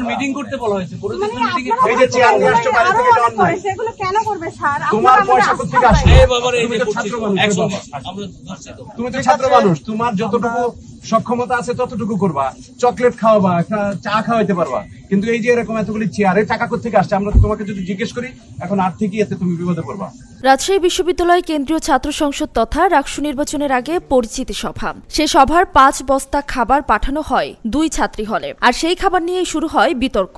Meeting করতে বলা হয়েছে, তোমার পয়সা কোথেকে আসে? তুমি তো ছাত্র মানুষ, তোমার যতটুকু সক্ষমতা আছে ততটুকু করবা, চকলেট খাওয়াবা, চা খাওয়াইতে পারবা, কিন্তু এই যে এরকম এতগুলি চেয়ারে টাকা কোথেকে আসছে আমরা তোমাকে যদি জিজ্ঞেস করি এখন আর্থিকই এতে তুমি বিপদে পড়বা। রাজশাহী বিশ্ববিদ্যালয় কেন্দ্রীয় ছাত্র সংসদ তথা রাকসু নির্বাচনের আগে পরিচিতি সভা। সে সভার 5 বস্তা খাবার পাঠানো হয় 2 ছাত্রী হলে, আর সেই খাবার নিয়েই শুরু হয় বিতর্ক।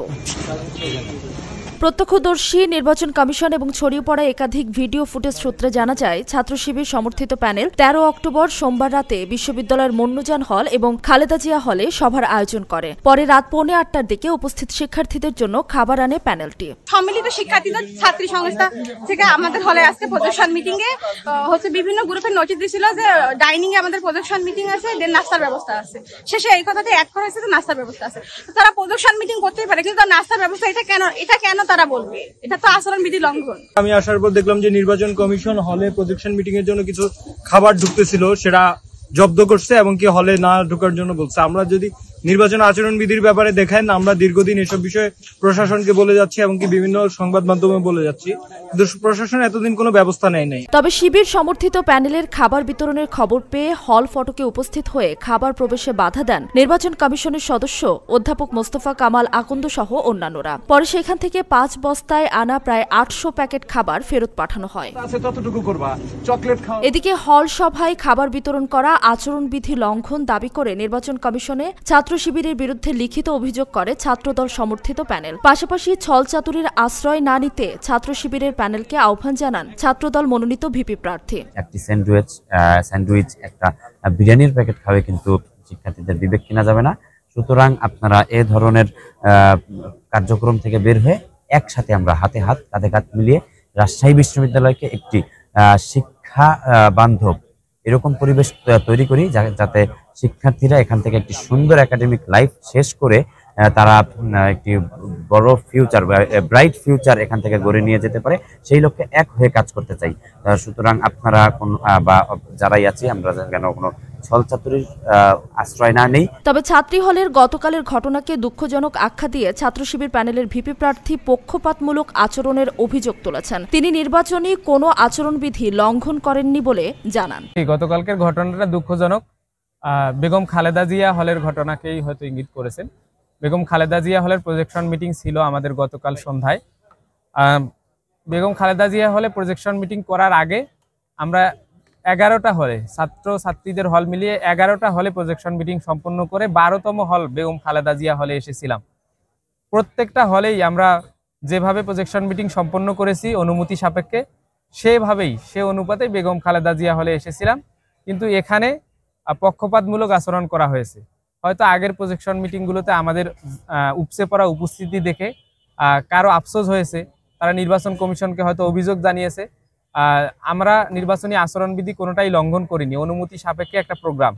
প্রত্যক্ষদর্শী নির্বাচন কমিশন এবং ছড়িয়ে পড়া একাধিক ভিডিও ফুটেজ সূত্রে জানা যায়, ছাত্র শিবির সমর্থিত প্যানেল 13 অক্টোবর সোমবার রাতে বিশ্ববিদ্যালয়ের মন্নুজান হল এবং খালেদা জিয়া হলে সভার আয়োজন করে। পরে রাত 8:45টার দিকে উপস্থিত শিক্ষার্থীদের জন্য খাবার আনে প্যানেলটি। সম্মিলিত শিক্ষার্থীদের ছাত্রী সংস্থা থেকে আমাদের হলে আজকে প্রজেকশন মিটিং এ বিভিন্ন গ্রুপের নোটিশ দিয়েছিল যে ডাইনিং এ আমাদের প্রজেকশন মিটিং আছে, দেন নাস্তার ব্যবস্থা আছে। শেষে এই কথাতে অ্যাড করা হয়েছে যে নাস্তার ব্যবস্থা আছে। তারা প্রজেকশন মিটিং করতেই পারে, কিন্তু নাস্তার ব্যবস্থা এটা কেন তারা বলবে? এটা তো আচরণবিধি লঙ্ঘন। আমি আসার পর দেখলাম যে নির্বাচন কমিশন হলে প্রজেকশন মিটিং এর জন্য কিছু খাবার ঢুকতেছিল, সেটা জব্দ করছে এবং কি হলে না ঢোকার জন্য বলছে। আমরা যদি নির্বাচন আচরণবিধির ব্যাপারে দেখেন, আমরা দীর্ঘদিন এসব বিষয়ে প্রশাসনকে বলে যাচ্ছি এবং কি বিভিন্ন সংবাদ মাধ্যমে বলে যাচ্ছি, কিন্তু প্রশাসন এতদিন কোনো ব্যবস্থা নেয় নাই। তবে শিবির সমর্থিত প্যানেলের খাবার বিতরণের খবর পেয়ে হল ফটকে উপস্থিত হয়ে খাবার প্রবেশে বাধা দেন নির্বাচন কমিশনের সদস্য অধ্যাপক মোস্তফা কামাল আকন্দ সহ অন্যান্যরা। পরে সেখান থেকে 5 বস্তায় আনা প্রায় 800 প্যাকেট খাবার ফেরত পাঠানো হয়। এদিকে হল সভায় খাবার বিতরণ করা আচরণবিধি লঙ্ঘন দাবি করে নির্বাচন কমিশনে ছাত্র শিবিরের বিরুদ্ধে লিখিত অভিযোগ করে ছাত্রদল সমর্থিত প্যানেল। পাশাপাশি ছলচাতুরির আশ্রয় না নিতে ছাত্র শিবিরের প্যানেলকে আহ্বান জানান ছাত্রদল মনোনীত ভিপি প্রার্থী। একটি স্যান্ডউইচ একটা বিরিয়ানির প্যাকেট খাওয়া কিন্তু শিক্ষার্থীদের বিবেক কিনা যাবে না। সুতরাং আপনারা এ ধরনের কার্যক্রম থেকে বের হয়ে একসাথে আমরা হাতে হাত কাঁধে কাঁধ মিলিয়ে রাজশাহী বিশ্ববিদ্যালয়কে একটি শিক্ষা বান্ধব এরকম পরিবেশ তৈরি করি, যাতে শিক্ষার্থীরা এখান থেকে একটি সুন্দর একাডেমিক লাইফ শেষ করে তারা একটি বড় ফিউচার, ব্রাইট ফিউচার এখান থেকে গড়ে নিয়ে যেতে পারে, সেই লক্ষ্যে এক হয়ে কাজ করতে চাই। সুতরাং আপনারা বা যারাই আছি আমরা যেন কোনো ছলচাতুরির আশ্রয় না নেই। তবে ছাত্রী হলের গতকালের ঘটনাকে দুঃখজনক আখ্যা দিয়ে ছাত্র শিবির প্যানেলের ভিপি প্রার্থী পক্ষপাতমূলক আচরণের অভিযোগ তুলেছেন। তিনি নির্বাচনী কোনো আচরণবিধি লঙ্ঘন করেননি বলে জানান। গতকালকের ঘটনাটা দুঃখজনক। বেগম খালেদা জিয়া হলের ঘটনাকেই হয়তো ইঙ্গিত করেছেন। বেগম খালেদা জিয়া হলের প্রজেকশন মিটিং ছিল আমাদের গতকাল সন্ধ্যায়। বেগম খালেদা জিয়া হলে প্রজেকশন মিটিং করার আগে আমরা 11টা হলে ছাত্রীদের হল মিলিয়ে 11টা হলে প্রজেকশন মিটিং সম্পন্ন করে 12তম হল বেগম খালেদা জিয়া হলে এসেছিলাম। প্রত্যেকটা হলেই আমরা যেভাবে প্রজেকশন মিটিং সম্পন্ন করেছি অনুমতি সাপেক্ষে, সে অনুপাতে বেগম খালেদা জিয়া হলে এসেছিলাম। কিন্তু এখানে পক্ষপাতমূলক আচরণ করা হয়েছে। হয়তো আগের প্রজেকশন মিটিংগুলোতে আমাদের উপচে পড়া উপস্থিতি দেখে কারো আফসোস হয়েছে, তারা নির্বাচন কমিশনকে হয়তো অভিযোগ জানিয়েছে। আমরা নির্বাচনী আচরণবিধি কোনোটাই লঙ্ঘন করিনি, অনুমতি সাপেক্ষে একটা প্রোগ্রাম।